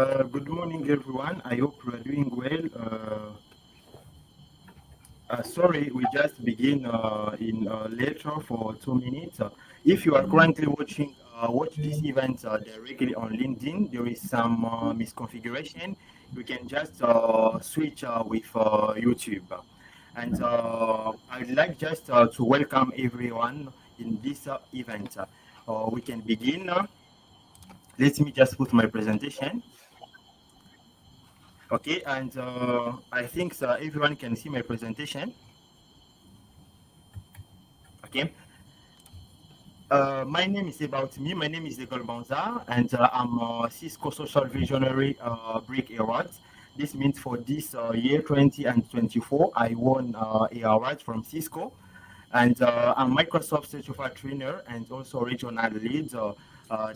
Good morning, everyone. I hope you are doing well. Sorry, we just begin in later for 2 minutes. If you are currently watch this event directly on LinkedIn, there is some misconfiguration. You can just switch with YouTube. And I'd like just to welcome everyone in this event. We can begin. Let me just put my presentation. Okay, and I think everyone can see my presentation. Okay. My name is about me. My name is Nicole Banza, and I'm a Cisco Social Visionary Brick Awards. This means for this year 20 and 24, I won a award from Cisco, and I'm Microsoft certified trainer and also regional lead.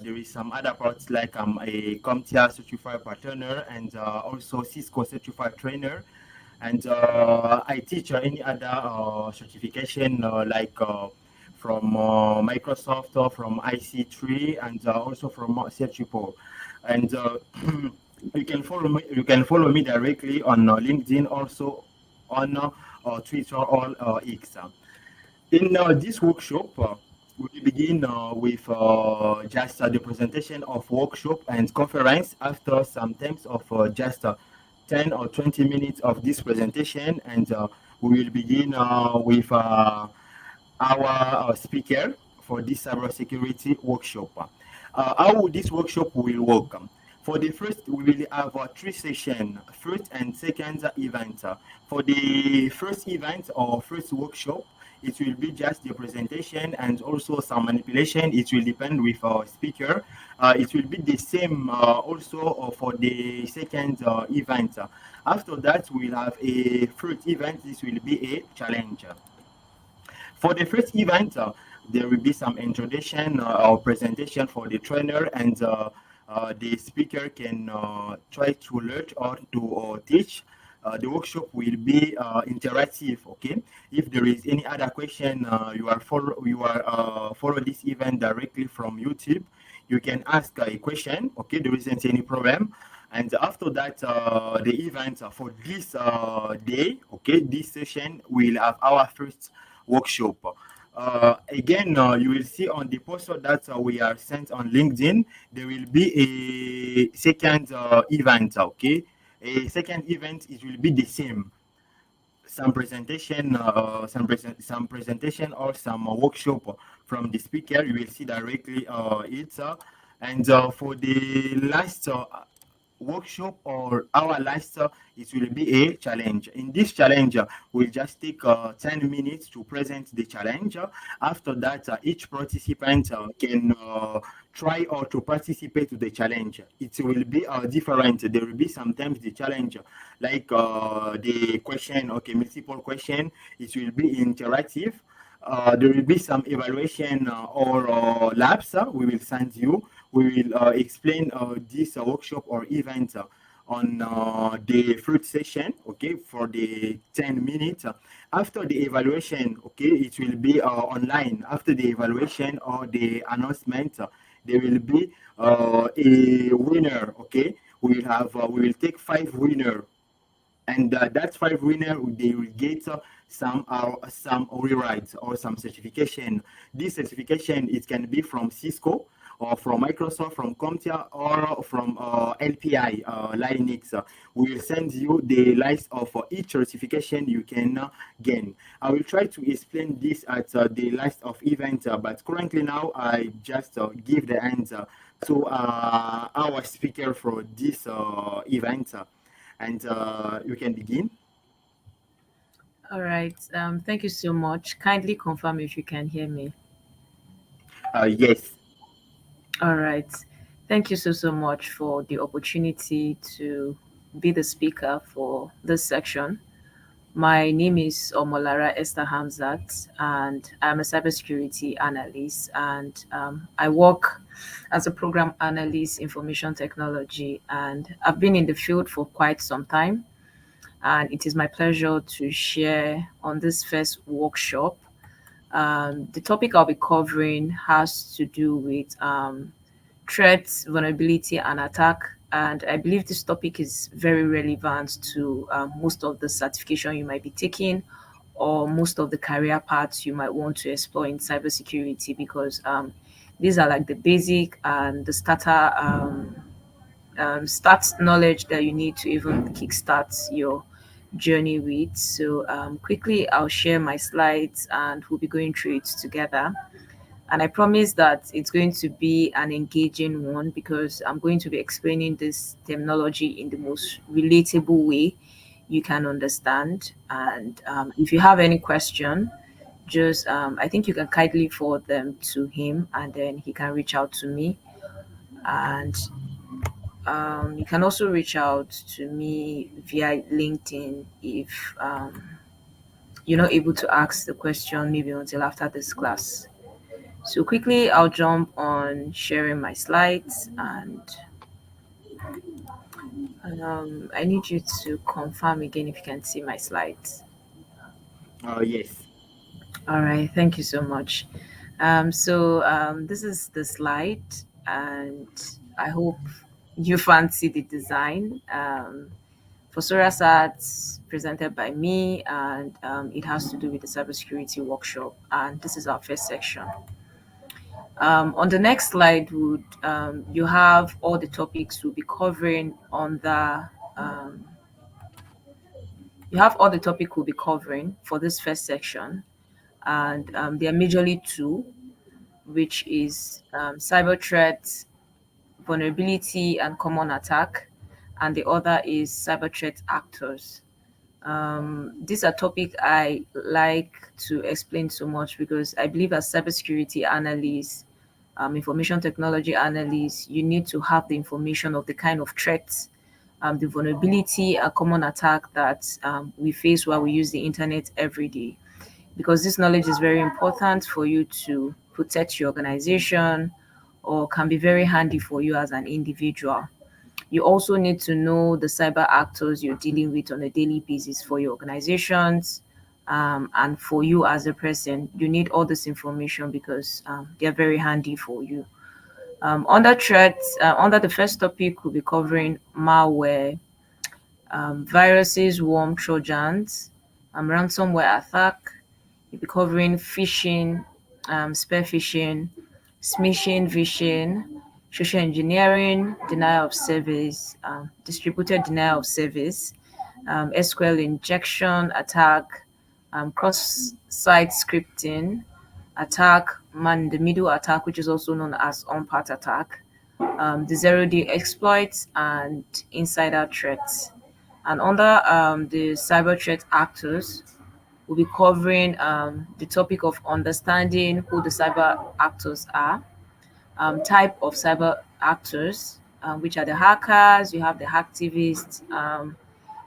There is some other parts like I'm a CompTIA certified partner and also Cisco certified trainer. And I teach any other certification from Microsoft or from IC3 and also from Certipo. And you can follow me. You can follow me directly on LinkedIn, also on Twitter or X. In this workshop, we will begin with just the presentation of workshop and conference after some times of just 10 or 20 minutes of this presentation, and we will begin with our speaker for this cybersecurity workshop. How this workshop will work? For the first, we will have three sessions, first and second event. For the first event or first workshop, it will be just the presentation and also some manipulation. It will depend with our speaker. It will be the same also for the second event. After that, we'll have a first event. This will be a challenge. For the first event, there will be some introduction or presentation for the trainer, and the speaker can try to learn or to teach. The workshop will be interactive. Okay, if there is any other question, follow this event directly from YouTube. You can ask a question. Okay, there isn't any problem. And after that, the event for this day, okay, this session will have our first workshop. Again, you will see on the poster that we are sent on LinkedIn, there will be a second event, okay? A second event, it will be the same. Some presentation, some presentation or some workshop from the speaker, you will see directly it. And for the last workshop or our last, it will be a challenge. In this challenge, we'll just take 10 minutes to present the challenge. After that, each participant can try or to participate to the challenge. It will be different. There will be sometimes the challenge like the question, okay, multiple question. It will be interactive. There will be some evaluation or labs we will send you. We will explain this workshop or event on the first session, okay, for the 10 minutes. After the evaluation, okay, it will be online. After the evaluation or the announcement, there will be a winner, okay. We will take 5 winners, and that 5 winner they will get some rewrites or some certification. This certification, it can be from Cisco or from Microsoft, from CompTIA, or from LPI, Linux. We will send you the list of each certification you can gain. I will try to explain this at the list of events, but currently now I just give the answer to our speaker for this event. And you can begin. All right. Thank you so much. Kindly confirm if you can hear me. Yes. All right. Thank you so much for the opportunity to be the speaker for this section. My name is Omolara Esther Hamzat, and I'm a cybersecurity analyst. And I work as a program analyst, information technology, and I've been in the field for quite some time. And it is my pleasure to share on this first workshop. The topic I'll be covering has to do with threats, vulnerability, and attack and I believe this topic is very relevant to most of the certification you might be taking or most of the career paths you might want to explore in cybersecurity, because these are like the basic and the starter start knowledge that you need to even kickstart your journey with. So quickly, I'll share my slides and we'll be going through it together. And I promise that it's going to be an engaging one because I'm going to be explaining this terminology in the most relatable way you can understand. And if you have any question, just I think you can kindly forward them to him and then he can reach out to me. And you can also reach out to me via LinkedIn if you're not able to ask the question maybe until after this class. So quickly, I'll jump on sharing my slides, and I need you to confirm again if you can see my slides. Yes. All right, thank you so much. This is the slide, and I hope you fancy the design. For SORACERT, presented by me, and it has to do with the cybersecurity workshop. And this is our first section. On the next slide, would you have all the topics we'll be covering on the you have all the topic we'll be covering for this first section, and there are majorly two, which is cyber threats, vulnerability, and common attack, and the other is cyber threat actors. These are topics I like to explain so much because I believe as cybersecurity analysts, information technology analysts, you need to have the information of the kind of threats, the vulnerability, a common attack that we face while we use the internet every day. Because this knowledge is very important for you to protect your organization or can be very handy for you as an individual. You also need to know the cyber actors you're dealing with on a daily basis for your organizations, and for you as a person. You need all this information because they're very handy for you. Under threats, under the first topic, we'll be covering malware, viruses, worm, trojans, ransomware attack. We'll be covering phishing, spear phishing, smishing, vishing, social engineering, denial of service, distributed denial of service, SQL injection attack, cross-site scripting attack, man-in-the-middle attack, which is also known as on-path attack, the zero-day exploits, and insider threats. And under the cyber threat actors, we'll be covering the topic of understanding who the cyber actors are, type of cyber actors, which are the hackers, you have the hacktivists,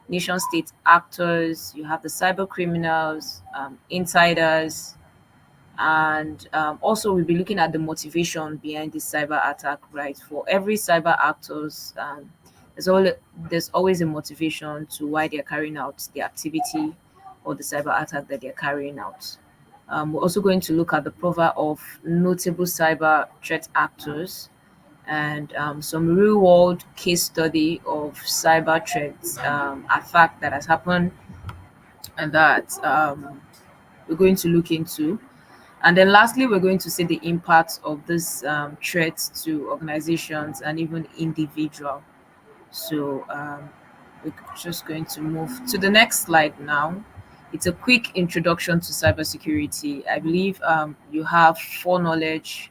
nation state actors, you have the cyber criminals, insiders, and also we'll be looking at the motivation behind this cyber attack. Right, for every cyber actors, there's always a motivation to why they're carrying out the activity or the cyber attack that they're carrying out. We're also going to look at the profile of notable cyber threat actors and some real world case study of cyber threats attack that has happened and that we're going to look into. And then lastly, we're going to see the impact of this threats to organizations and even individual. So we're just going to move to the next slide now. It's a quick introduction to cybersecurity. I believe you have foreknowledge,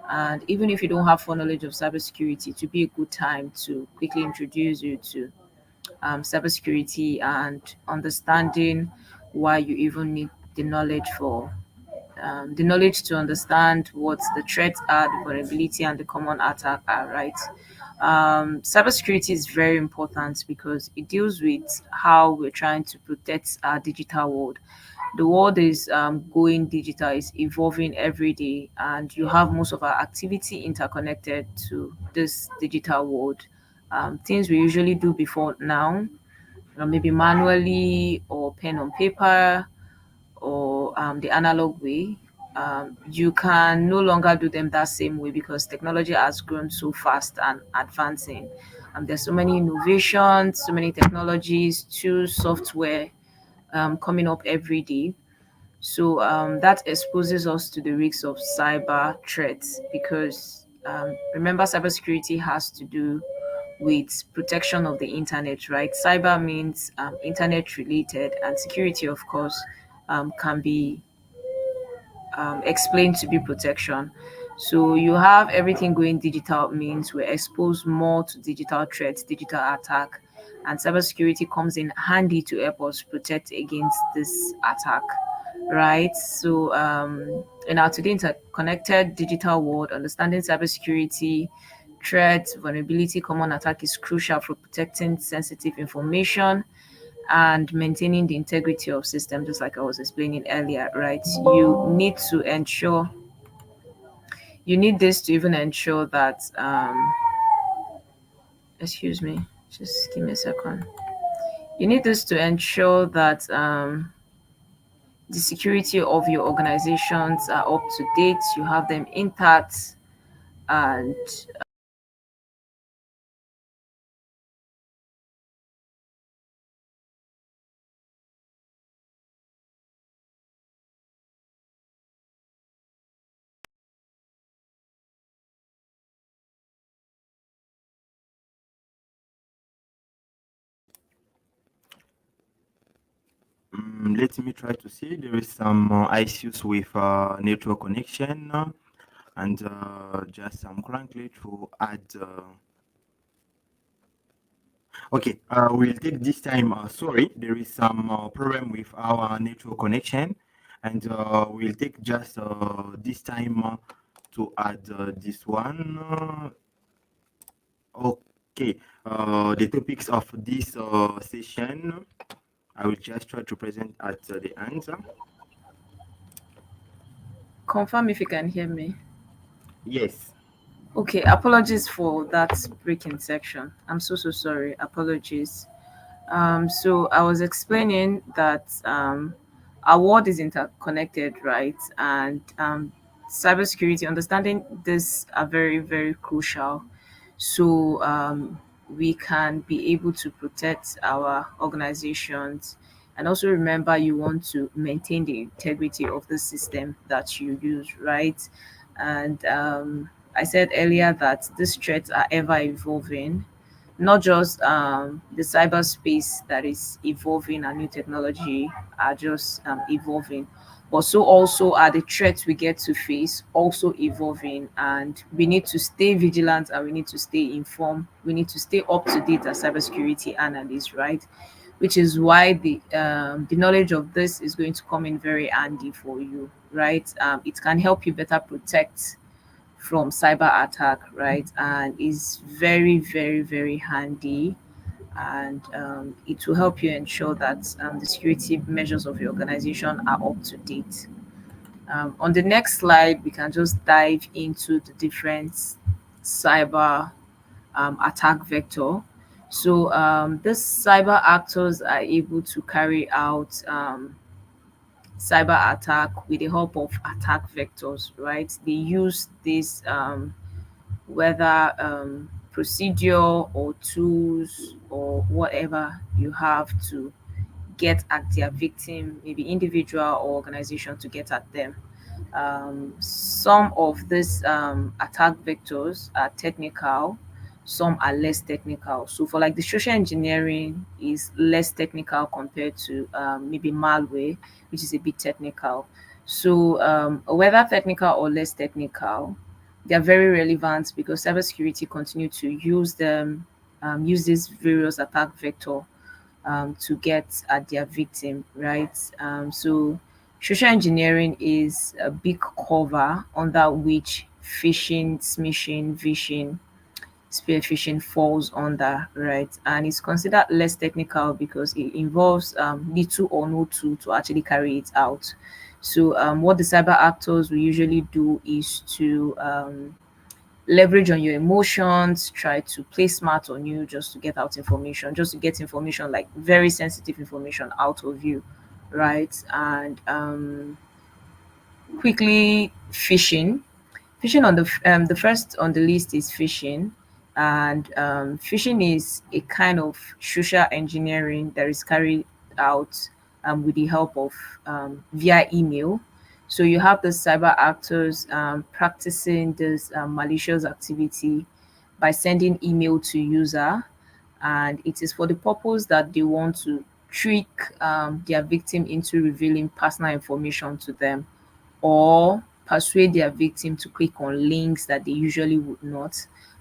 and even if you don't have foreknowledge of cybersecurity, it would be a good time to quickly introduce you to cybersecurity and understanding why you even need the knowledge to understand what the threats are, the vulnerability, and the common attack are, right? Cybersecurity is very important because it deals with how we're trying to protect our digital world. The world is going digital, is evolving every day, and you have most of our activity interconnected to this digital world. Things we usually do before now, maybe manually or pen on paper, or the analog way, you can no longer do them that same way because technology has grown so fast and advancing. There's so many innovations, so many technologies, tools, software coming up every day. So that exposes us to the risks of cyber threats because remember, cybersecurity has to do with protection of the internet, right? Cyber means internet related, and security, of course, can be explained to be protection. So you have everything going digital means we're exposed more to digital threats, digital attack, and cybersecurity comes in handy to help us protect against this attack, right? So in our today interconnected digital world, understanding cybersecurity threat, vulnerability, common attack is crucial for protecting sensitive information and maintaining the integrity of system, just like I was explaining earlier, right? You need this to even ensure that excuse me, just give me a second. You need this to ensure that the security of your organizations are up to date, you have them intact, and Let me try to see. There is some issues with network connection, and just I'm currently to add. Okay, we'll take this time. Sorry, there is some problem with our network connection, and we'll take just this time to add this one. Okay, the topics of this session, I will just try to present at the end. confirm if you can hear me. Yes. Okay, apologies for that breaking section. I'm so sorry. Apologies. So I was explaining that our world is interconnected, right? And cybersecurity, understanding this are very crucial. So we can be able to protect our organizations. And also remember, you want to maintain the integrity of the system that you use, right? And I said earlier that these threats are ever evolving, not just the cyberspace that is evolving and new technology are just evolving, but so also are the threats we get to face also evolving, and we need to stay vigilant and we need to stay informed. We need to stay up to date as cybersecurity analysts, right? Which is why the knowledge of this is going to come in very handy for you, right? It can help you better protect from cyber attack, right? And is very handy, and it will help you ensure that the security measures of your organization are up to date. On the next slide, we can just dive into the different cyber attack vector. So these cyber actors are able to carry out cyber attack with the help of attack vectors, right? They use this whether procedure or tools or whatever you have to get at their victim, maybe individual or organization, to get at them. Some of these attack vectors are technical, some are less technical. So for like the social engineering is less technical compared to maybe malware, which is a bit technical. So whether technical or less technical, they are very relevant because cybersecurity continue to use them, use these various attack vector to get at their victim, right? So social engineering is a big cover under which phishing, smishing, vishing, spear phishing falls under, right? And it's considered less technical because it involves little or no tool to actually carry it out. So what the cyber actors will usually do is to leverage on your emotions, try to play smart on you just to get out information, just to get information, like very sensitive information out of you, right? And quickly phishing. Phishing on the first on the list is phishing. And phishing is a kind of social engineering that is carried out with the help of via email. So you have the cyber actors practicing this malicious activity by sending email to user, and it is for the purpose that they want to trick their victim into revealing personal information to them, or persuade their victim to click on links that they usually would not.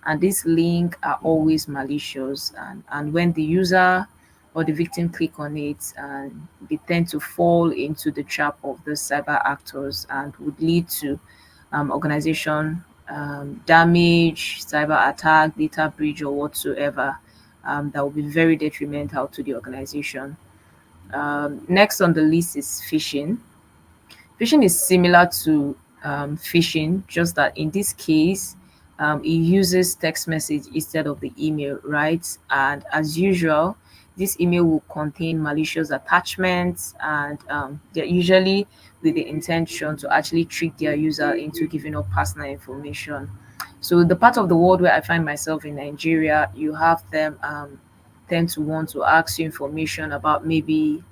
And these links are always malicious. And when the user or the victim click on it, and they tend to fall into the trap of the cyber actors and would lead to organization damage, cyber attack, data breach, or whatsoever that will be very detrimental to the organization. Next on the list is phishing. Phishing is similar to phishing, just that in this case, it uses text message instead of the email, right? And as usual, this email will contain malicious attachments, and they're usually with the intention to actually trick their user into giving up personal information. So the part of the world where I find myself in Nigeria, you have them tend to want to ask you information about maybe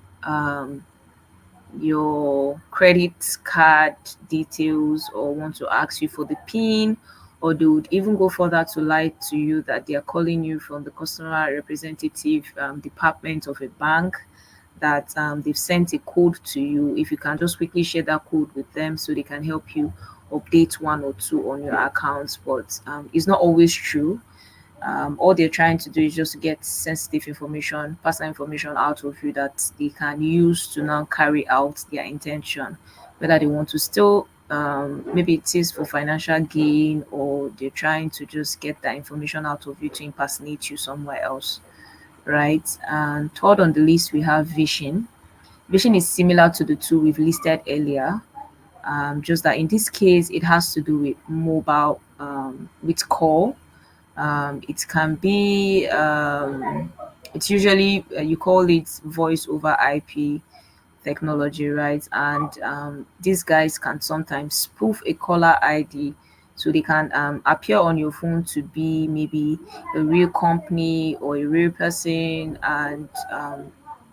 your credit card details, or want to ask you for the PIN, or they would even go further to lie to you that they are calling you from the customer representative department of a bank, that they've sent a code to you. If you can just quickly share that code with them so they can help you update one or two on your accounts. But it's not always true. All they're trying to do is just to get sensitive information, personal information out of you that they can use to now carry out their intention, whether they want to still, maybe it is for financial gain, or they're trying to just get that information out of you to impersonate you somewhere else, right? And third on the list, we have vision. Vision is similar to the two we've listed earlier, just that in this case, it has to do with mobile, with call. It can be, it's usually, you call it voice over IP technology, right? And these guys can sometimes spoof a caller ID, so they can appear on your phone to be maybe a real company or a real person, and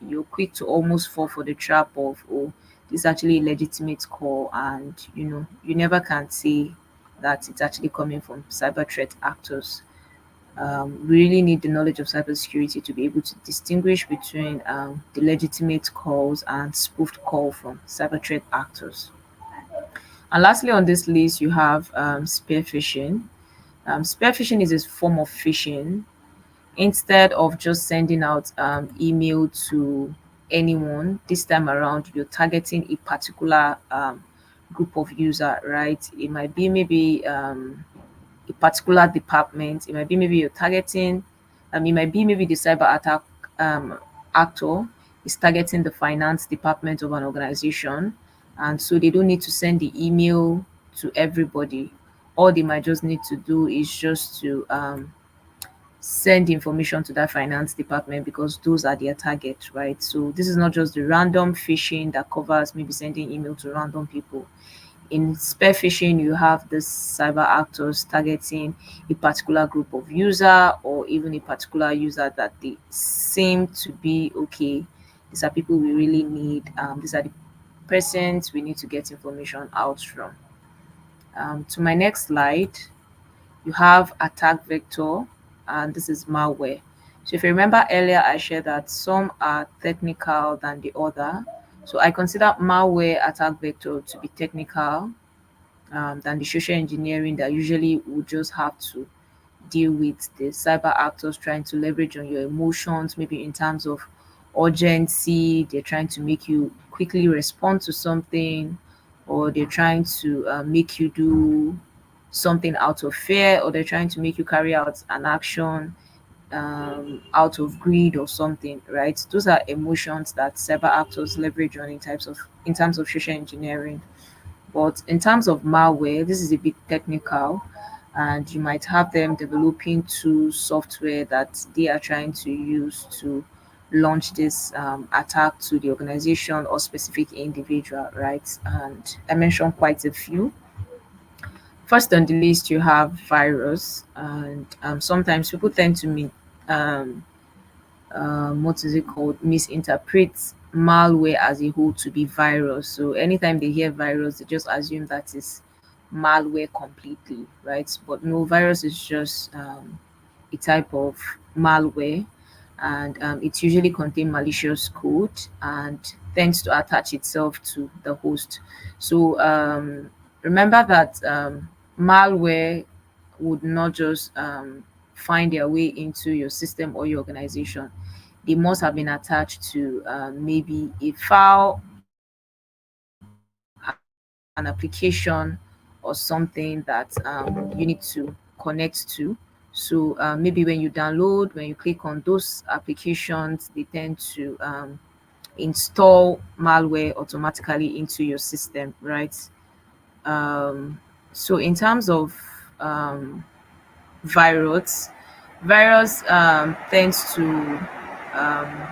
you're quick to almost fall for the trap of, oh, this is actually a legitimate call, and you never can see that it's actually coming from cyber threat actors. We really need the knowledge of cybersecurity to be able to distinguish between the legitimate calls and spoofed call from cyber threat actors. And lastly, on this list, you have spear phishing. Spear phishing is a form of phishing. Instead of just sending out email to anyone, this time around you're targeting a particular group of user, right? It might be maybe a particular department. It might be maybe you're targeting, it might be maybe the cyber attack actor is targeting the finance department of an organization. And so they don't need to send the email to everybody. All they might just need to do is just to send information to that finance department, because those are their target, right? So this is not just the random phishing that covers maybe sending email to random people. In spear phishing, you have the cyber actors targeting a particular group of user, or even a particular user that they seem to be okay. These are people we really need. These are the persons we need to get information out from. To my next slide, you have attack vector, and this is malware. So if you remember earlier, I shared that some are technical than the other. So I consider malware attack vector to be technical than the social engineering that usually would just have to deal with the cyber actors trying to leverage on your emotions, maybe in terms of urgency. They're trying to make you quickly respond to something, or they're trying to make you do something out of fear, or they're trying to make you carry out an action out of greed or something, right? Those are emotions that cyber actors leverage on in terms of social engineering. But in terms of malware, this is a bit technical, and you might have them developing tools, software that they are trying to use to launch this attack to the organization or specific individual, right? And I mentioned quite a few. First on the list, you have virus, and sometimes people tend to um, what is it called, misinterpret malware as a whole to be virus. So anytime they hear virus, they just assume that is malware completely, right? But no, virus is just a type of malware, and it usually contains malicious code and tends to attach itself to the host. So remember that malware would not just find their way into your system or your organization. They must have been attached to maybe a file, an application, or something that you need to connect to. So maybe when you download, when you click on those applications, they tend to install malware automatically into your system, right? Um, so in terms of um, virus, virus tends to um,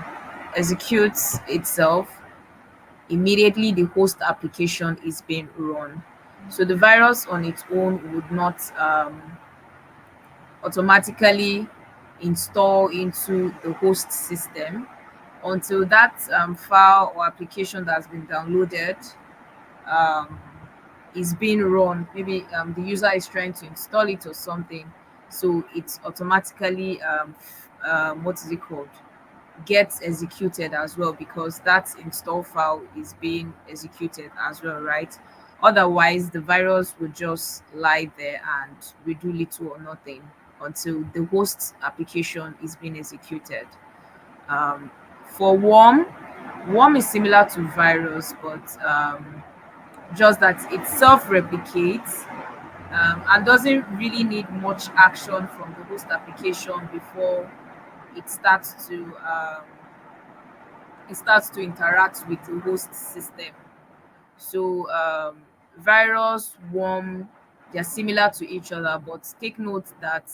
execute itself immediately the host application is being run. So the virus on its own would not automatically install into the host system until that file or application that's been downloaded um, is being run. Maybe the user is trying to install it or something, so it's automatically what is it called, gets executed as well, because that install file is being executed as well, right? Otherwise the virus would just lie there and will do little or nothing until the host application is being executed. um, for worm is similar to virus, but just that it self-replicates and doesn't really need much action from the host application before it starts to interact with the host system. So virus, worm, they're similar to each other, but take note that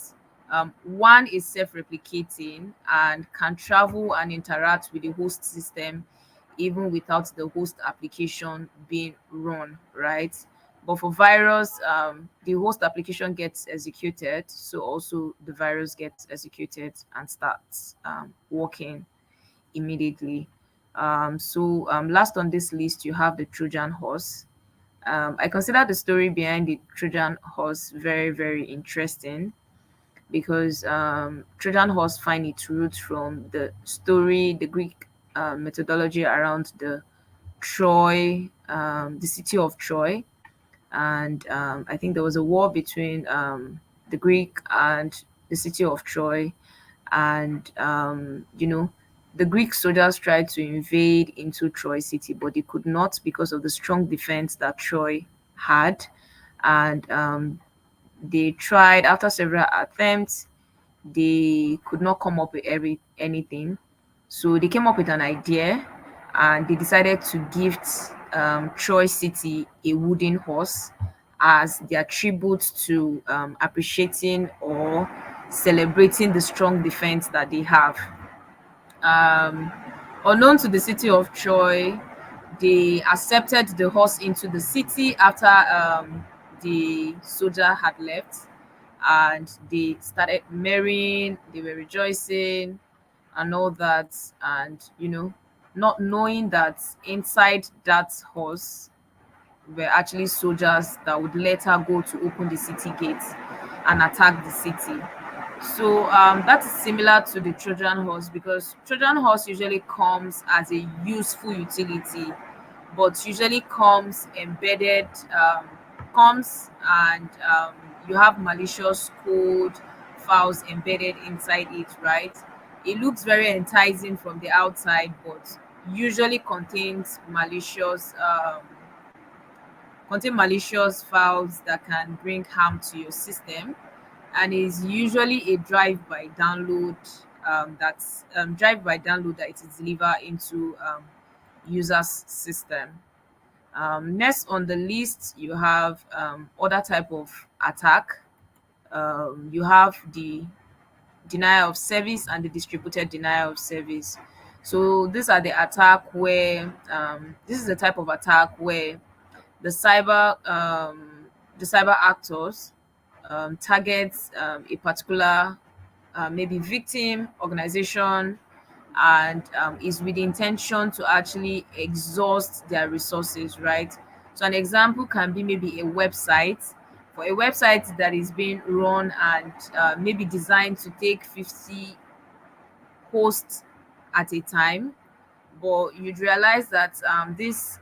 one is self-replicating and can travel and interact with the host system even without the host application being run, right? But for virus, the host application gets executed, so also the virus gets executed and starts working immediately. Last on this list, you have the Trojan horse. I consider the story behind the Trojan horse very, very interesting because Trojan horse find its roots from the story, the Greek methodology around the city of Troy, and I think there was a war between the Greek and the city of Troy, and the Greek soldiers tried to invade into Troy city, but they could not because of the strong defense that Troy had, and they tried after several attempts. They could not come up with anything, so they came up with an idea, and they decided to gift Troy City a wooden horse as their tribute to appreciating or celebrating the strong defense that they have. Um, Unknown to the city of Troy, they accepted the horse into the city after the soldier had left, and they started marrying, they were rejoicing and all that, and not knowing that inside that horse were actually soldiers that would later go to open the city gates and attack the city. So that is similar to the Trojan horse, because Trojan horse usually comes as a useful utility, but usually comes embedded, comes and you have malicious code files embedded inside it, right? It looks very enticing from the outside, but usually contain malicious files that can bring harm to your system, and is usually a drive-by download that it is delivered into users' system. Next on the list, you have other type of attack. You have the denial of service and the distributed denial of service. So these are the attack where this is the type of attack where the cyber the cyber actors target a particular maybe victim organization, and is with the intention to actually exhaust their resources, right? So an example can be maybe a website. For a website that is being run and maybe designed to take 50 posts at a time, but you'd realize that these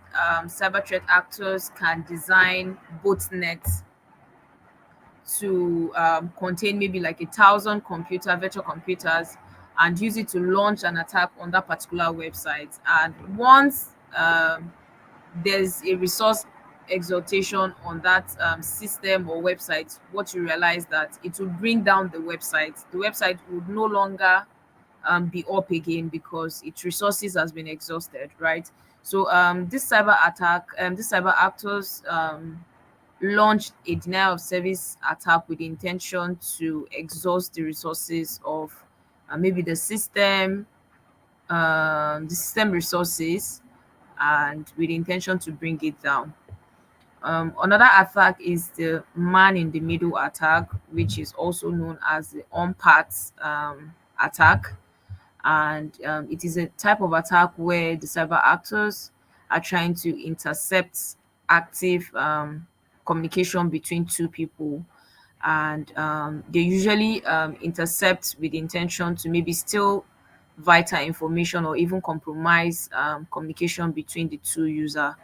cyber threat actors can design botnets to contain maybe like 1,000 virtual computers, and use it to launch an attack on that particular website. And once there's a resource exaltation on that system or website, what you realize that it will bring down the website. The website would no longer be up again because its resources has been exhausted, right? So this cyber actors launched a denial of service attack with the intention to exhaust the resources of maybe the system resources, and with the intention to bring it down. Another attack is the man in the middle attack, which is also known as the on-path attack. And it is a type of attack where the cyber actors are trying to intercept active communication between two people, and they usually intercept with the intention to maybe steal vital information or even compromise communication between the two user.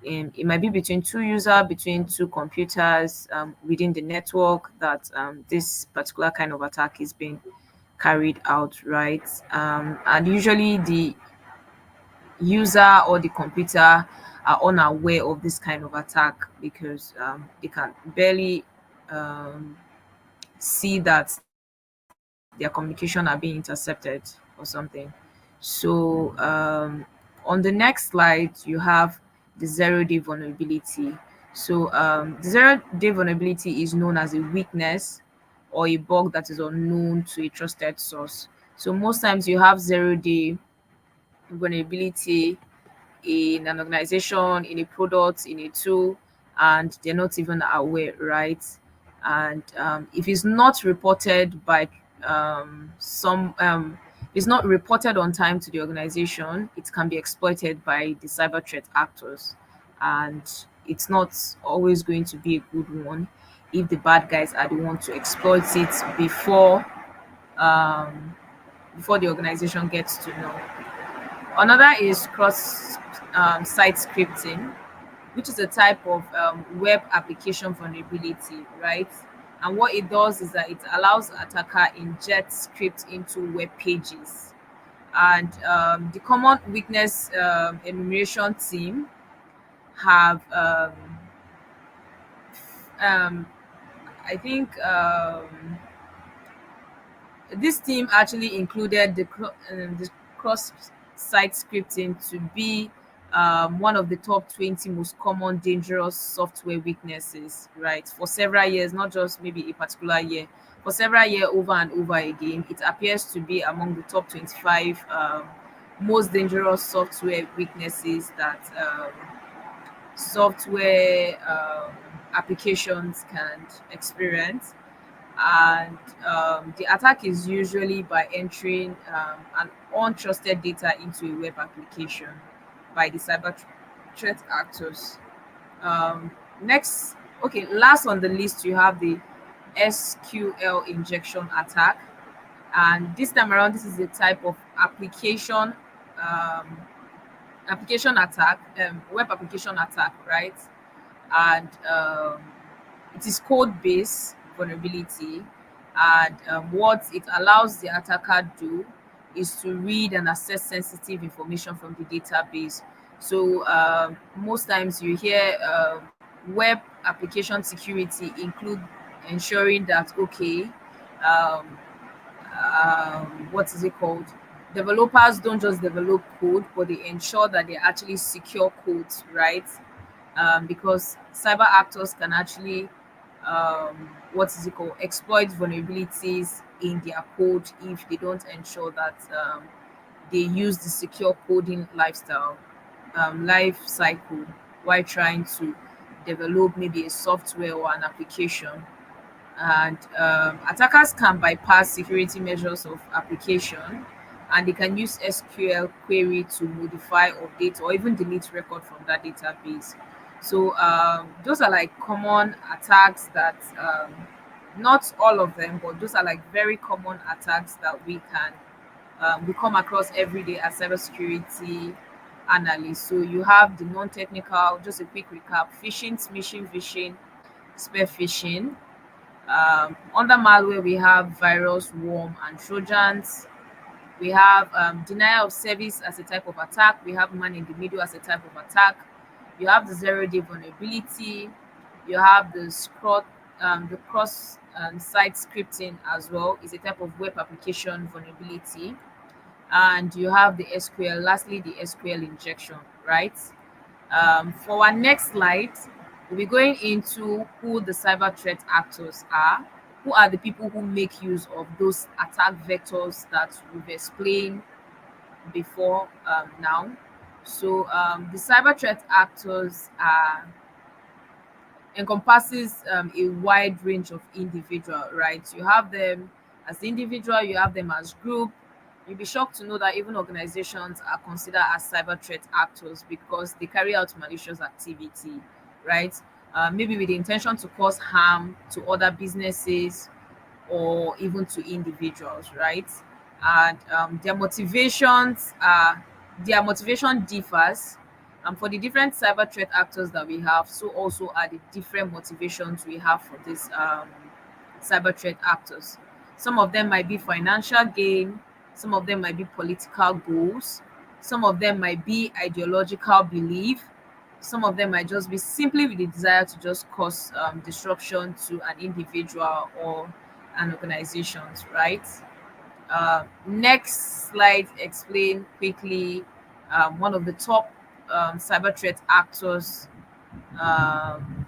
It might be between two user, between two computers within the network that this particular kind of attack is being carried out, right? And usually the user or the computer are unaware of this kind of attack because they can barely um, see that their communication are being intercepted or something. So on the next slide, you have the 0-day vulnerability. So the 0-day vulnerability is known as a weakness or a bug that is unknown to a trusted source. So most times you have 0-day vulnerability in an organization, in a product, in a tool, and they're not even aware, right? And if it's not reported by if it's not reported on time to the organization, it can be exploited by the cyber threat actors, and it's not always going to be a good one if the bad guys are the ones to exploit it um, before the organization gets to know. Another is cross site scripting, which is a type of web application vulnerability, right? And what it does is that it allows attacker inject script into web pages. And the common weakness enumeration team have, um, I think, this team actually included the cross-site scripting to be one of the top 20 most common dangerous software weaknesses, right? For several years, not just maybe a particular year, for several years over and over again, it appears to be among the top 25 most dangerous software weaknesses that software applications can experience. And the attack is usually by entering an untrusted data into a web application by the threat actors. Next, okay, last on the list, you have the SQL injection attack. And this time around, this is a type of um, application attack, web application attack, right? And it is code based vulnerability, and what it allows the attacker do is to read and access sensitive information from the database. So most times you hear web application security include ensuring that, okay, um, what is it called, developers don't just develop code, but they ensure that they actually secure codes, right? Because cyber actors can actually what is it called, exploit vulnerabilities in their code if they don't ensure that they use the secure coding life cycle while trying to develop maybe a software or an application, and attackers can bypass security measures of application, and they can use SQL query to modify, update, or even delete record from that database. So those are like common attacks that not all of them, but those are like very common attacks that we come across every day as cybersecurity analysts. So you have the non-technical, just a quick recap: phishing, smishing, phishing, spear phishing. Under malware, we have virus, worm, and trojans. We have denial of service as a type of attack. We have man in the middle as a type of attack. You have the zero-day vulnerability. You have the cross site scripting as well. Is a type of web application vulnerability. And you have the SQL. Lastly, the SQL injection, right? For our next slide, we'll be going into who the cyber threat actors are, who are the people who make use of those attack vectors that we've explained before now. So the cyber threat actors are encompasses a wide range of individual, right? You have them as individual, you have them as group. You'll be shocked to know that even organizations are considered as cyber threat actors because they carry out malicious activity, right? Maybe with the intention to cause harm to other businesses or even to individuals, right? And their motivation differs. For the different cyber threat actors that we have, so also are the different motivations we have for these cyber threat actors. Some of them might be financial gain, some of them might be political goals, some of them might be ideological belief, some of them might just be simply with the desire to just cause disruption to an individual or an organization, right? Next slide explain quickly one of the top cyber threat actors um,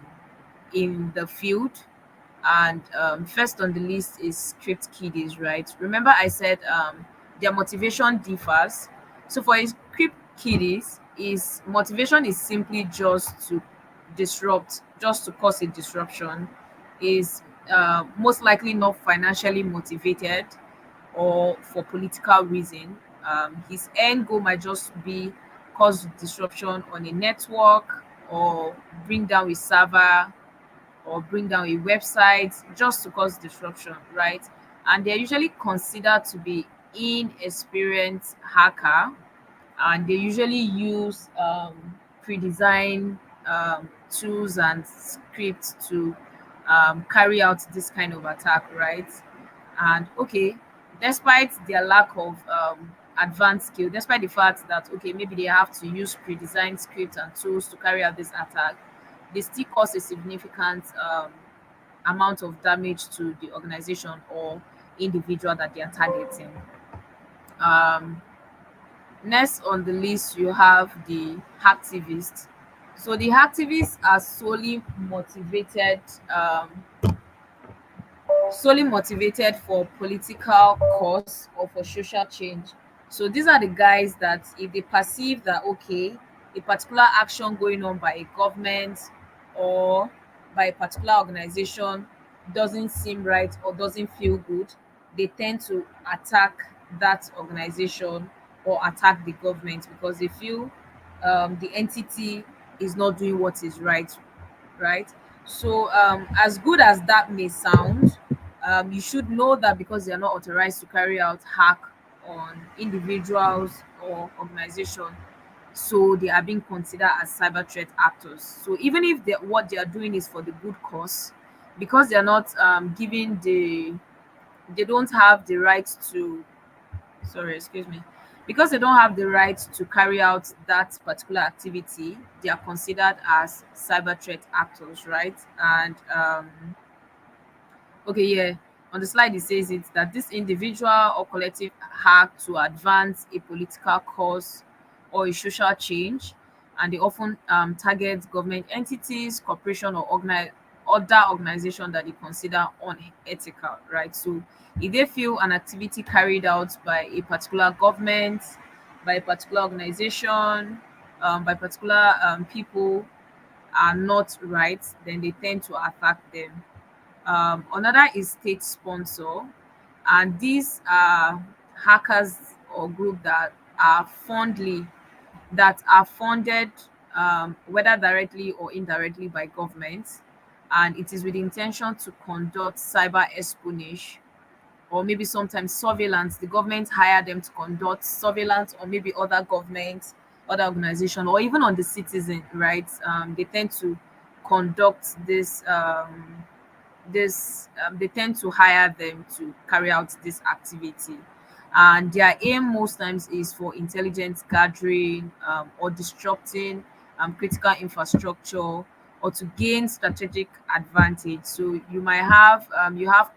in the field. And first on the list is script kiddies, right? Remember I said their motivation differs. So for a script kiddies, his motivation is simply just to disrupt, just to cause a disruption. Is most likely not financially motivated or for political reason. His end goal might just be cause disruption on a network or bring down a server or bring down a website just to cause disruption, right? And they're usually considered to be inexperienced hacker, and they usually use pre-designed tools and scripts to carry out this kind of attack, right? And okay, despite their lack of advanced skill, despite the fact that okay, maybe they have to use pre-designed scripts and tools to carry out this attack, they still cause a significant amount of damage to the organization or individual that they are targeting. Um, Next on the list, you have the hacktivists. So the hacktivists are solely motivated for political cause or for social change. So these are the guys that if they perceive that okay, a particular action going on by a government or by a particular organization doesn't seem right or doesn't feel good, they tend to attack that organization or attack the government because they feel the entity is not doing what is right, right? So, as good as that may sound, you should know that because they are not authorized to carry out hack on individuals or organization, so they are being considered as cyber threat actors. So even if what they are doing is for the good cause, because they are not giving they don't have the right to sorry, excuse me, because they don't have the right to carry out that particular activity, they are considered as cyber threat actors, right? And okay, yeah, on the slide it says it that this individual or collective hack to advance a political cause or a social change, and they often target government entities, corporation, or other organization that they consider unethical, right? So if they feel an activity carried out by a particular government, by a particular organization, by particular people are not right, then they tend to attack them. Another is state sponsor, and these are hackers or group that are funded, whether directly or indirectly by governments, and it is with the intention to conduct cyber espionage or maybe sometimes surveillance. The government hire them to conduct surveillance, or maybe other governments, other organization, or even on the citizen, right? They tend to conduct they tend to hire them to carry out this activity, and their aim most times is for intelligence gathering, or disrupting critical infrastructure, or to gain strategic advantage. So you have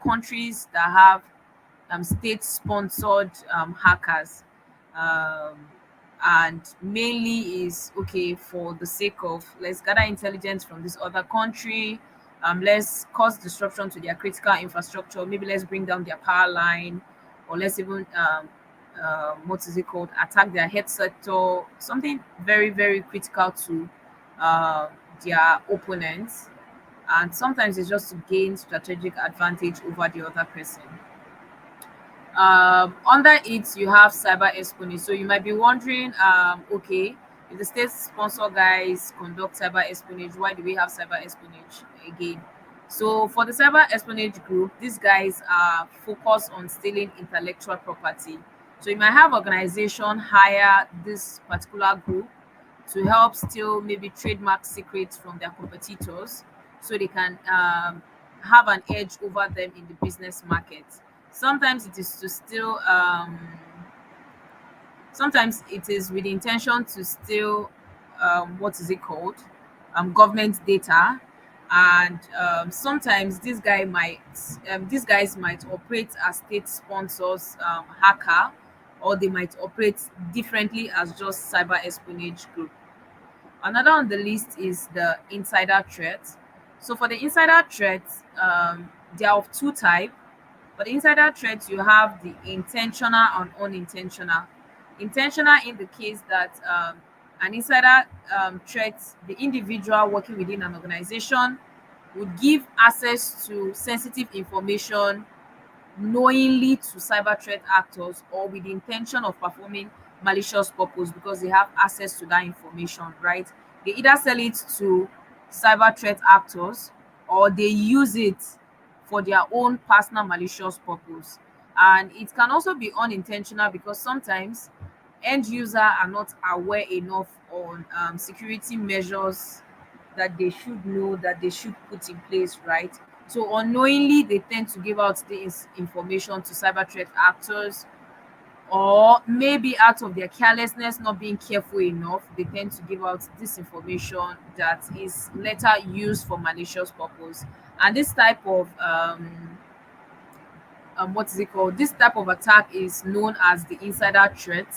countries that have state sponsored hackers, um, and mainly is okay for the sake of, let's gather intelligence from this other country, let's cause disruption to their critical infrastructure, maybe let's bring down their power line, or let's even what is it called, attack their head sector, something very very critical to uh, their opponents. And sometimes it's just to gain strategic advantage over the other person. Under it, you have cyber espionage. So you might be wondering, okay, if the state sponsor guys conduct cyber espionage, why do we have cyber espionage again? So for the cyber espionage group, these guys are focused on stealing intellectual property. So you might have organization hire this particular group to help steal maybe trademark secrets from their competitors, so they can have an edge over them in the business market. Sometimes it is to steal, sometimes it is with the intention to steal, what is it called, government data. And sometimes these guys might operate as state sponsors, hacker, or they might operate differently as just cyber espionage group. Another on the list is the insider threat. So for the insider threat, they are of two types. For the insider threat, you have the intentional and unintentional. Intentional in the case that an insider threat, the individual working within an organization would give access to sensitive information knowingly to cyber threat actors, or with the intention of performing malicious purpose because they have access to that information, right? They either sell it to cyber threat actors, or they use it for their own personal malicious purpose. And it can also be unintentional because sometimes end user are not aware enough on security measures that they should know, that they should put in place, right? So unknowingly, they tend to give out the information to cyber threat actors, or maybe out of their carelessness, not being careful enough, they tend to give out this information that is later used for malicious purpose. And this type of what is it called? This type of attack is known as the insider threat,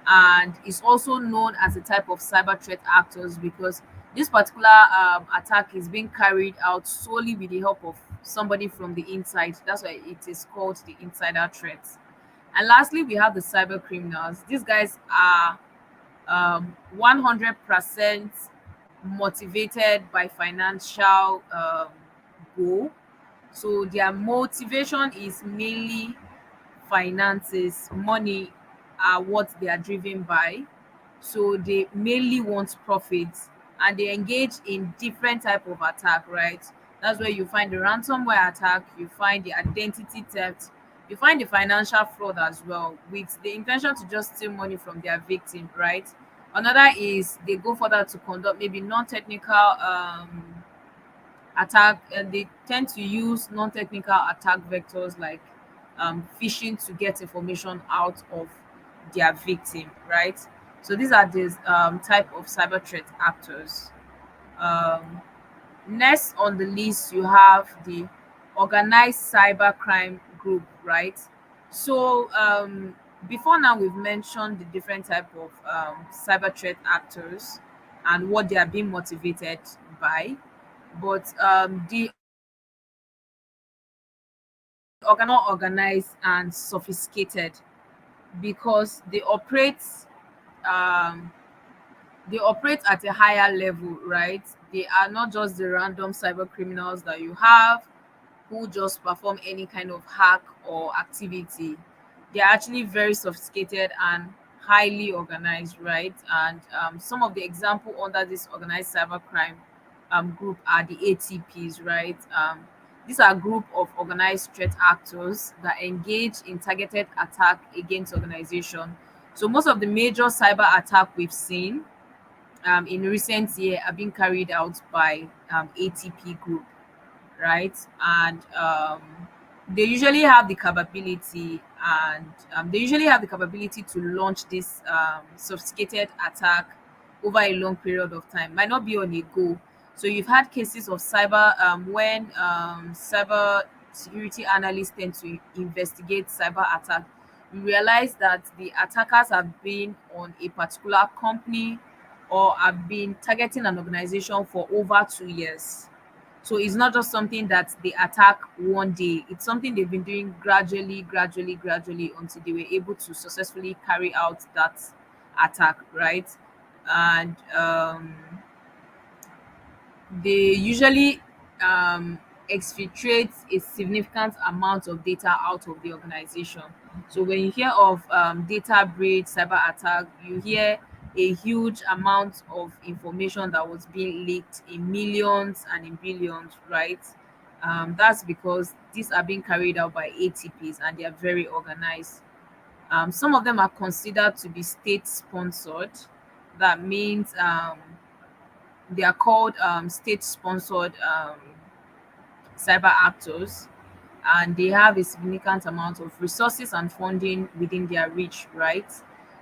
and is also known as a type of cyber threat actors because this particular attack is being carried out solely with the help of somebody from the inside. That's why it is called the insider threat. And lastly, we have the cyber criminals. These guys are 100% motivated by financial goal. So their motivation is mainly finances, money are what they are driven by. So they mainly want profits, and they engage in different type of attack, right? That's where you find the ransomware attack, you find the identity theft, you find the financial fraud as well, with the intention to just steal money from their victim, right? Another is they go further to conduct maybe non-technical attack, and they tend to use non-technical attack vectors like phishing to get information out of their victim, right? So these are the type of cyber threat actors. um, Next on the list, you have the organized cyber crime group, right? So before now, we've mentioned the different type of cyber threat actors and what they are being motivated by. But the more organized and sophisticated because they operate um, they operate at a higher level, right? They are not just the random cyber criminals that you have who just perform any kind of hack or activity. They're actually very sophisticated and highly organized, right? And some of the example under this organized cybercrime group are the ATPs, right? These are a group of organized threat actors that engage in targeted attack against organization. So most of the major cyber attack we've seen in recent year are being carried out by ATP group, right? And they usually have the capability and they usually have the capability to launch this sophisticated attack over a long period of time. Might not be on a go. So you've had cases of cyber when cyber security analysts tend to investigate cyber attack. You realize that the attackers have been on a particular company or have been targeting an organization for over 2 years. So it's not just something that they attack one day. It's something they've been doing gradually, gradually, gradually until they were able to successfully carry out that attack, right? And they usually um, exfiltrate a significant amount of data out of the organization. So when you hear of data breach, cyber attack, you hear a huge amount of information that was being leaked in millions and in billions, right? That's because these are being carried out by ATPs and they are very organized. Some of them are considered to be state sponsored. That means they are called state-sponsored cyber actors, and they have a significant amount of resources and funding within their reach, right?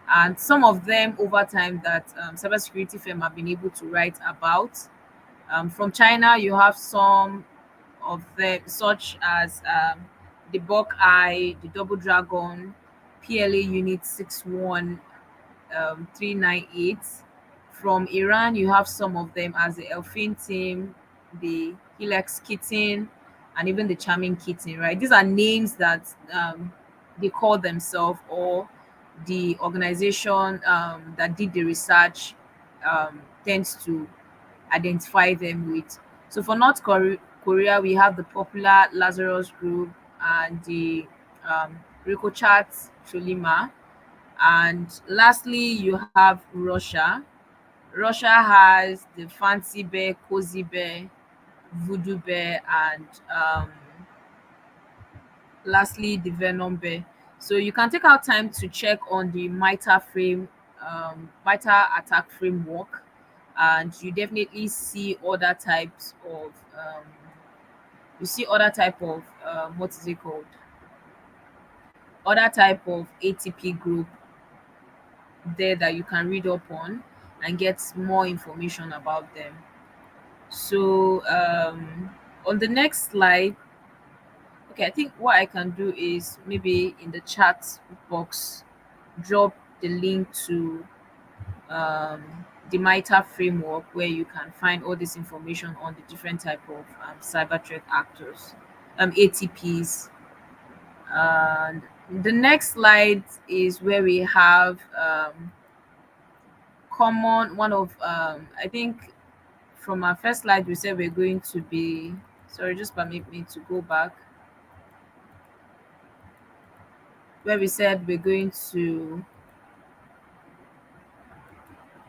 And some of them, over time, that cybersecurity firm have been able to write about. From China, you have some of them, such as the Buckeye, the Double Dragon, PLA Unit 61 398. From Iran, you have some of them as the Elfin team, the Helix Kitten, and even the Charming Kitten, right? These are names that they call themselves, or the organization that did the research tends to identify them with. So for Korea, we have the popular Lazarus Group and the Rikochat Cholima, and lastly, you have Russia. Russia has the Fancy Bear, Cozy Bear, Voodoo Bear, and lastly, the Venom Bear. So you can take out time to check on the MITRE attack framework, and you definitely see other types of what is it called? Other type of ATP group there that you can read up on and get more information about them. So on the next slide, okay, I think what I can do is maybe in the chat box drop the link to the MITRE framework where you can find all this information on the different type of cyber threat actors, ATPs. And the next slide is where we have common one of I think from our first slide we said we're going to be, sorry, just permit me to go back, where we said we're going to,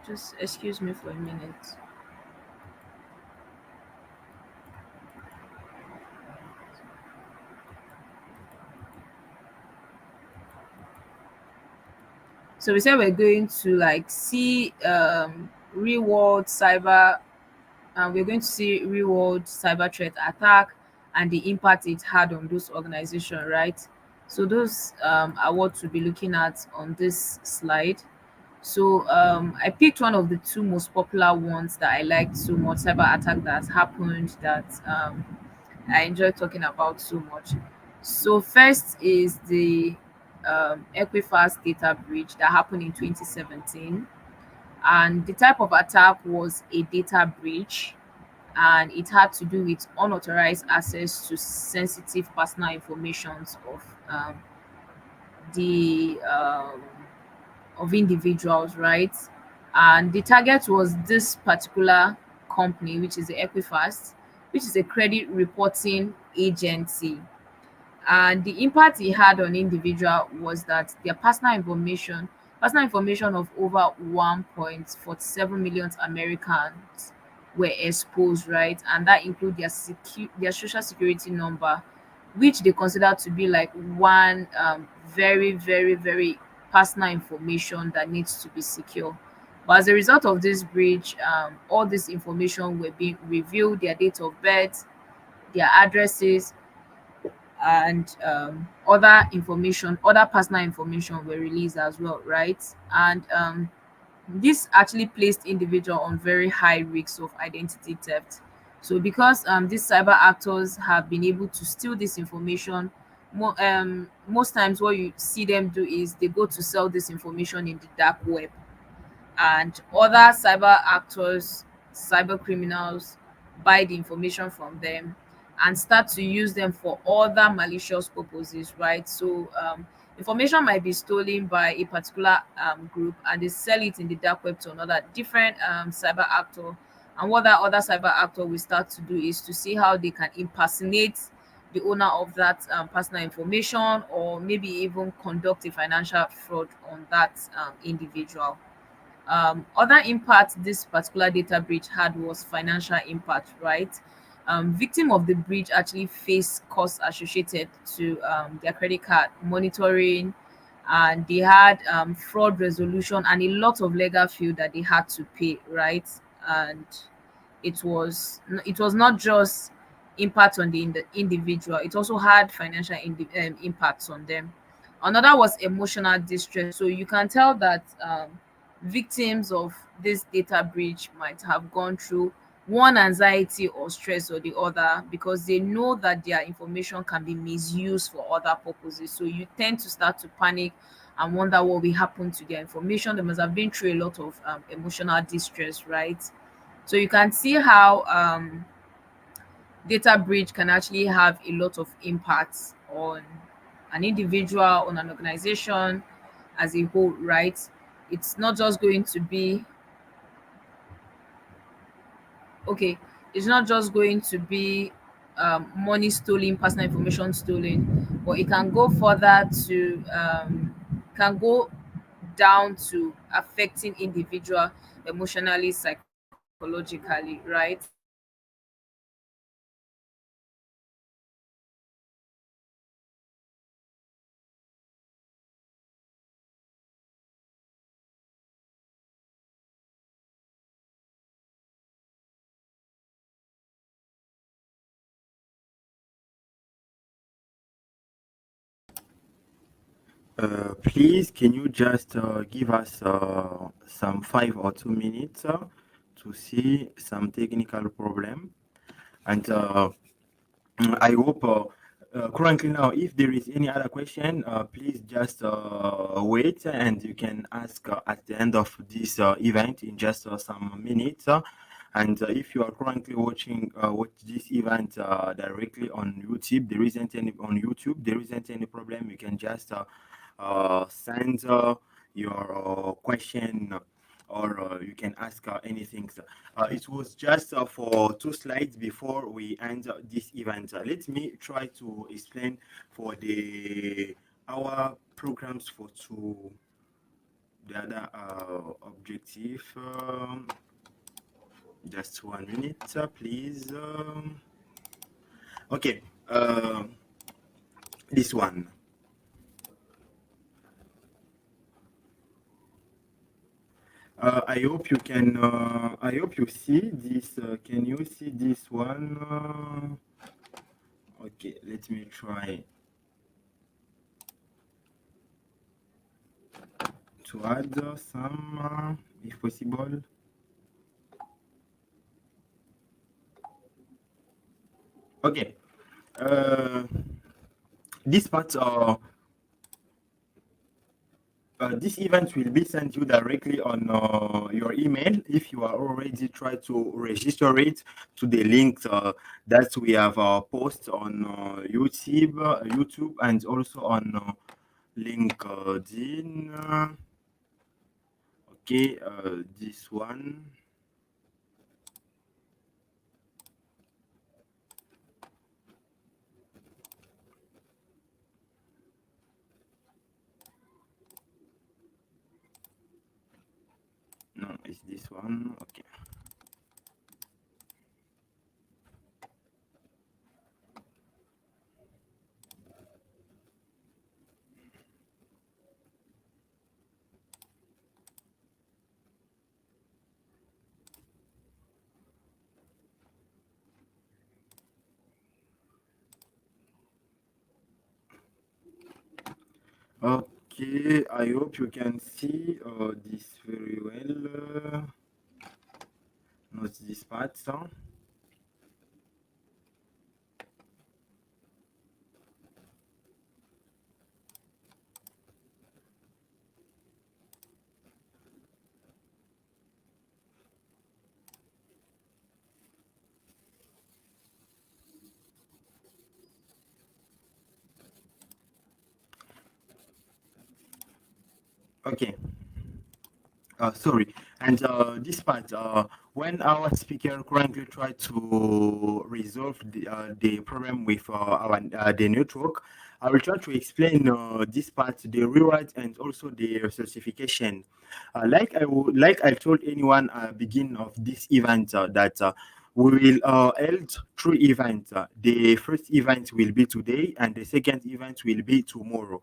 just excuse me for a minute. So we said we're going to like see real world cyber, we're going to see real world cyber threat attack and the impact it had on those organizations, right? So those are what we'll be looking at on this slide. So I picked one of the two most popular ones that I liked so much, cyber attack that has happened, that I enjoy talking about so much. So first is the Equifax data breach that happened in 2017, and the type of attack was a data breach, and it had to do with unauthorized access to sensitive personal information the of individuals, right? and the target was this particular company, which is the Equifax, which is a credit reporting agency. And the impact it had on individual was that their personal information of over 1.47 million Americans were exposed, right? And that include their social security number, which they consider to be like one very, very, very personal information that needs to be secure. But as a result of this breach, all this information were being revealed: their date of birth, their addresses, and other personal information were released as well, right? And this actually placed individual on very high risks of identity theft. So because these cyber actors have been able to steal this information, most times what you see them do is they go to sell this information in the dark web, and other cyber actors, cyber criminals, buy the information from them and start to use them for other malicious purposes, right? So information might be stolen by a particular group, and they sell it in the dark web to another different cyber actor. And what that other cyber actor will start to do is to see how they can impersonate the owner of that personal information, or maybe even conduct a financial fraud on that individual. Other impact this particular data breach had was financial impact, right? Victim of the breach actually face costs associated to their credit card monitoring, and they had fraud resolution and a lot of legal fee that they had to pay, right? And it was not just impact on the individual; it also had financial impacts on them. Another was emotional distress. So you can tell that victims of this data breach might have gone through one anxiety or stress or the other, because they know that their information can be misused for other purposes. So you tend to start to panic and wonder what will happen to their information. They must have been through a lot of emotional distress, right? So you can see how data breach can actually have a lot of impacts on an individual, on an organization as a whole, right? It's not just going to be okay, it's not just going to be money stolen, personal information stolen, but it can go further to can go down to affecting individual emotionally, psychologically, right? Please, can you just give us some 5 or 2 minutes to see some technical problem? And I hope currently now, if there is any other question, please just wait, and you can ask at the end of this event in just some minutes. And if you are currently watch this event directly on YouTube, there isn't any problem. You can just send your question, or you can ask anything. It was just for 2 slides before we end this event. Let me try to explain for our programs for the other objective. Just 1 minute, please. Okay, this one. I hope you can. I hope you see this. Can you see this one? Okay, let me try to add some, if possible. Okay. This part. This event will be sent you directly on your email if you are already tried to register it to the link that we have post on YouTube, and also on LinkedIn. Okay, this one. No, it's this one. Okay. Okay, I hope you can see this very well. Not this part. Huh? Okay. Sorry, and this part, when our speaker currently try to resolve the problem with our the network, I will try to explain this part, the rewrite and also the certification. Like I told anyone beginning of this event that we will held three events. The first event will be today, and the second event will be tomorrow.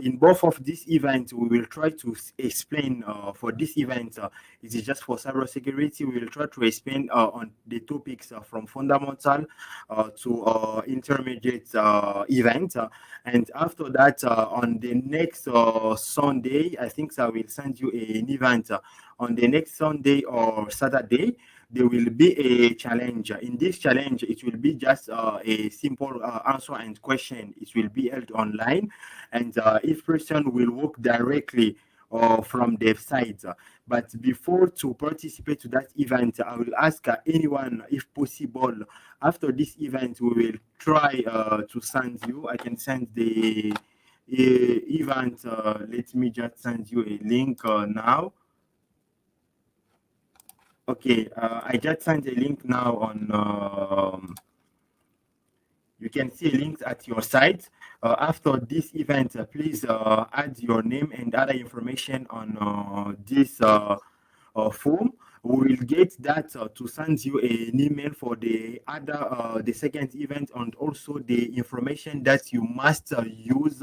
In both of these events, we will try to explain for this event, it is just for cybersecurity. We will try to explain on the topics from fundamental to intermediate event. And after that, on the next Sunday, I think I will send you an event on the next Sunday or Saturday. There will be a challenge. In this challenge, it will be just a simple answer and question. It will be held online, and each person will work directly from their side. But before to participate to that event, I will ask anyone, if possible, after this event, we will try to send you. I can send the event. Let me just send you a link now. Okay, I just sent a link now on. You can see links at your site. After this event, please add your name and other information on this form. We will get that to send you an email for the other, the second event, and also the information that you must use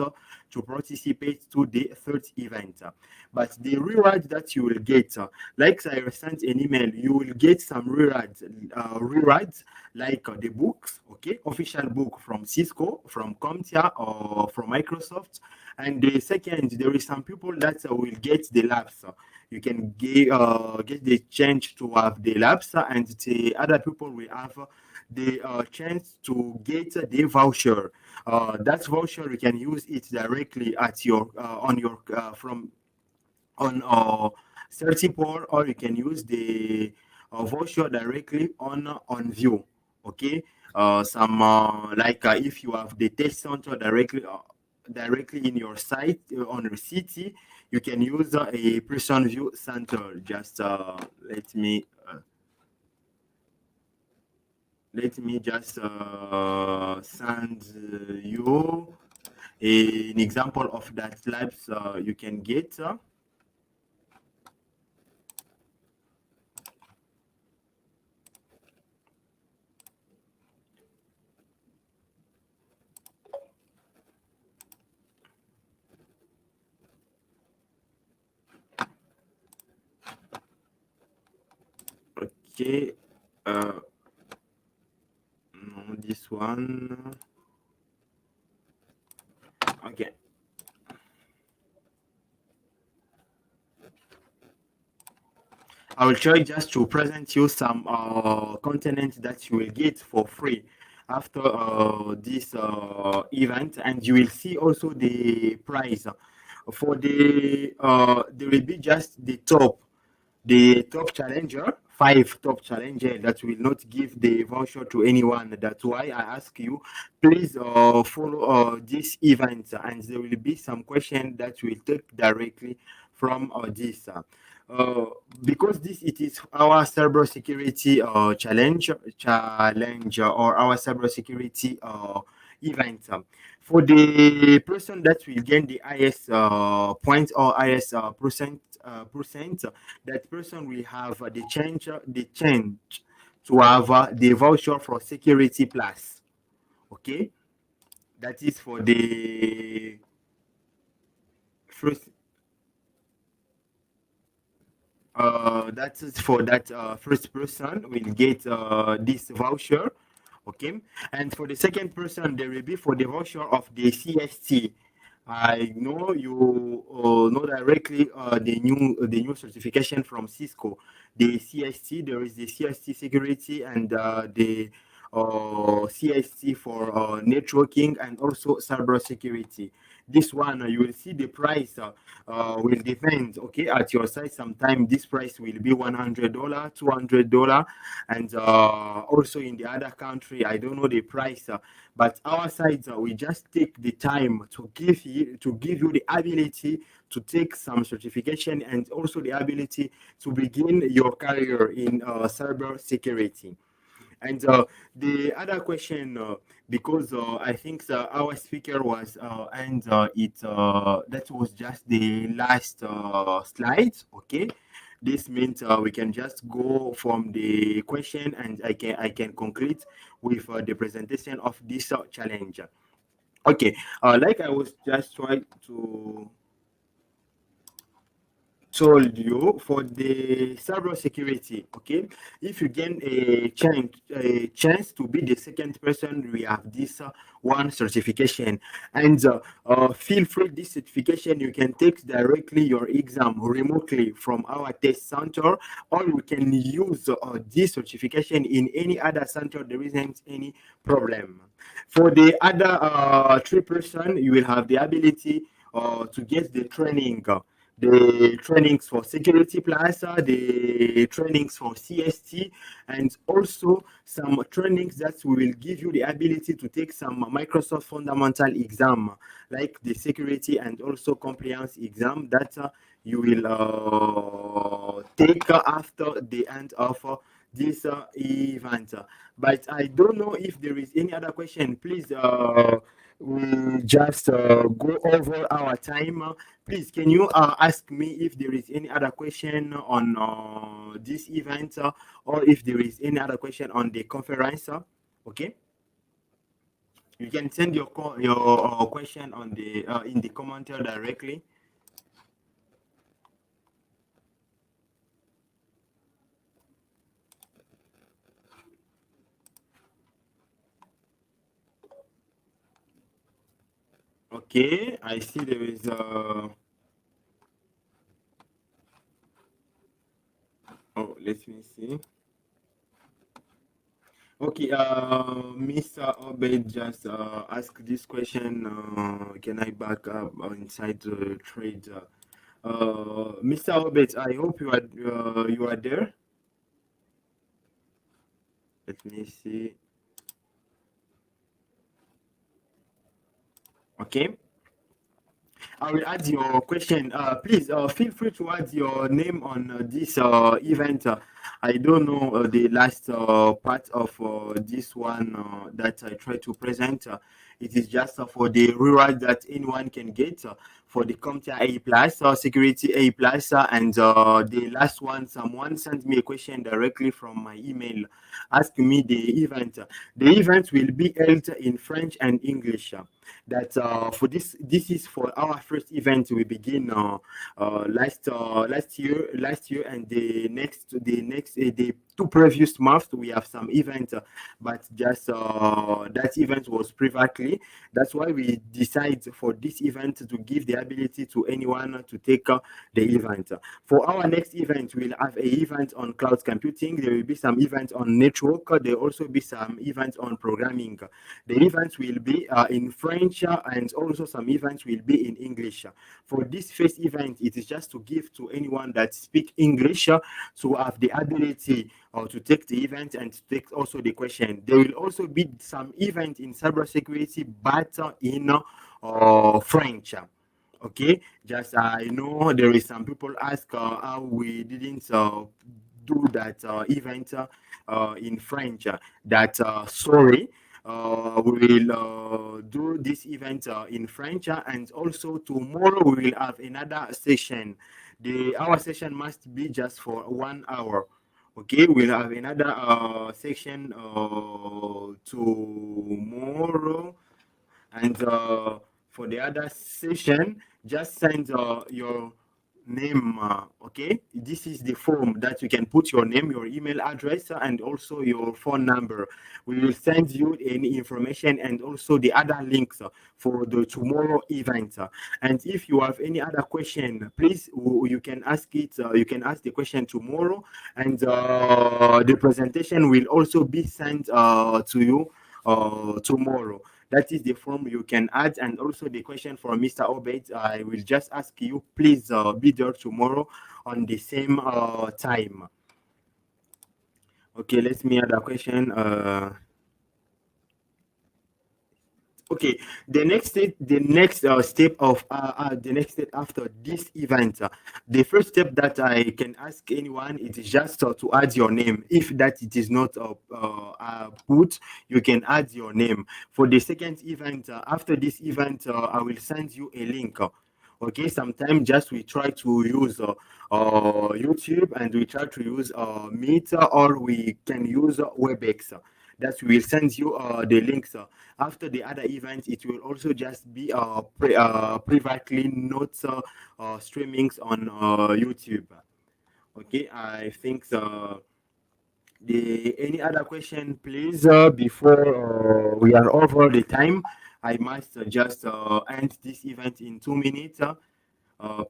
to participate to the third event. But the reward that you will get, like I sent an email, you will get some rewards like the books, okay, official book from Cisco, from CompTIA, or from Microsoft. And the second, there is some people that will get the labs. You can get the chance to have the labs, and the other people will have the chance to get the voucher. That voucher you can use it directly at your on your from on Certipol, or you can use the voucher directly on View. Okay, some like if you have the test center directly in your site on your city, you can use a person view center. Just let me just send you an example of that labs you can get. Okay, no, this one. Okay. I will try just to present you some content that you will get for free after this event, and you will see also the price for there will be just the top challenger, five top challenger that will not give the voucher to anyone. That's why I ask you, please follow this event, and there will be some question that will take directly from this. uh, because this it is our cybersecurity challenge or our cybersecurity event. For the person that will gain the highest point or highest percent, that person will have the change to have the voucher for security plus. Okay, that is for the first. That is for that first person will get this voucher. Okay, and for the second person there will be for the voucher of the CST. I know you know directly the new certification from Cisco, the CST. There is the CST security and the CST for networking and also cyber security. This one you will see the price will depend. Okay, at your site, sometime this price will be $100, $200, and also in the other country, I don't know the price. But our side, we just take the time to give you the ability to take some certification and also the ability to begin your career in cyber security. And the other question, because I think our speaker was, and that was just the last slide. Okay, this means we can just go from the question, and I can conclude with the presentation of this challenge. Okay, like I was just trying to told you for the cyber security. Okay, if you gain a chance to be the second person, we have this one certification, and feel free, this certification you can take directly your exam remotely from our test center, or you can use this certification in any other center. There isn't any problem. For the other 3%, you will have the ability to get the trainings for Security Plaza, the trainings for CST, and also some trainings that will give you the ability to take some Microsoft fundamental exam, like the security and also compliance exam that you will take after the end of this event. But I don't know if there is any other question. Please, we just go over our time. Please, can you ask me if there is any other question on this event, or if there is any other question on the conference? Okay, you can send your question on the in the commenter directly. Okay, I see there is oh, let me see. Okay, Mr. Obed just asked this question. Can I back up inside the trade? Mr. Obed, I hope you are there. Let me see. Okay. I will add your question. Please feel free to add your name on this event. I don't know the last part of this one that I try to present. It is just for the reward that anyone can get for the CompTIA A plus security A plus, and the last one, someone sent me a question directly from my email, asking me the event. The event will be held in French and English. That for this is for our first event. We begin last year, and the 2 previous months we have some event, but just that event was privately. That's why we decide for this event to give the ability to anyone to take the event. For our next event, we'll have a event on cloud computing. There will be some events on network. There will also be some events on programming. The events will be in French, and also some events will be in English. For this first event, it is just to give to anyone that speak English to have the ability to take the event and to take also the question. There will also be some event in cybersecurity, but in French. Okay, just I know there is some people ask how we didn't do that event in French. That sorry, we will do this event in French, and also tomorrow we will have another session. Our session must be just for 1 hour. Okay, we'll have another section tomorrow, and for the other session, just send your name. Okay, this is the form that you can put your name, your email address, and also your phone number. We will send you any information and also the other links for the tomorrow event. And if you have any other question, please, you can ask it. You can ask the question tomorrow, and the presentation will also be sent to you tomorrow. That is the form you can add. And also the question for Mr. Obed, I will just ask you, please be there tomorrow on the same time. Okay, let me add a question. Okay, the next step after this event, the first step that I can ask anyone, it is just to add your name. If that it is not put, you can add your name. For the second event, after this event, I will send you a link. Okay, sometimes just we try to use YouTube, and we try to use Meet, or we can use WebEx. That we will send you the links. After the other event, it will also just be privately, not streamings on YouTube. Okay, I think any other question, please, before we are over the time. I must just end this event in 2 minutes.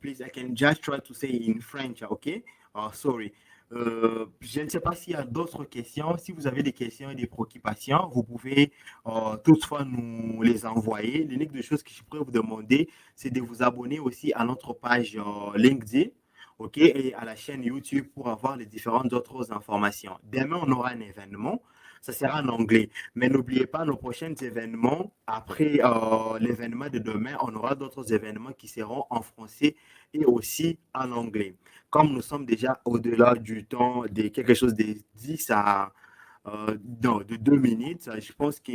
Please, I can just try to say in French, okay? Sorry. Je ne sais pas s'il y a d'autres questions. Si vous avez des questions et des préoccupations, vous pouvez toutefois nous les envoyer. L'unique des choses que je pourrais vous demander, c'est de vous abonner aussi à notre page LinkedIn, ok, et à la chaîne YouTube pour avoir les différentes autres informations. Demain, on aura un événement. Ça sera en anglais. Mais n'oubliez pas nos prochains événements. Après l'événement de demain, on aura d'autres événements qui seront en français et aussi en anglais. Comme nous sommes déjà au-delà du temps de quelque chose de 10 à non, de 2 minutes, je pense que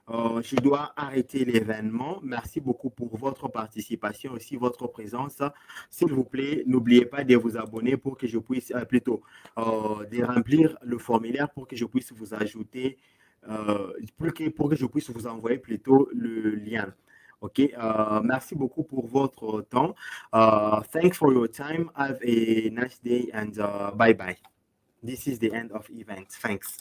je dois arrêter l'événement. Merci beaucoup pour votre participation, aussi votre présence. S'il vous plaît, n'oubliez pas de vous abonner pour que je puisse, plutôt, de remplir le formulaire pour que je puisse vous ajouter, pour que je puisse vous envoyer plutôt le lien. OK. Merci beaucoup pour votre temps. Thanks for your time. Have a nice day, and bye bye. This is the end of event. Thanks.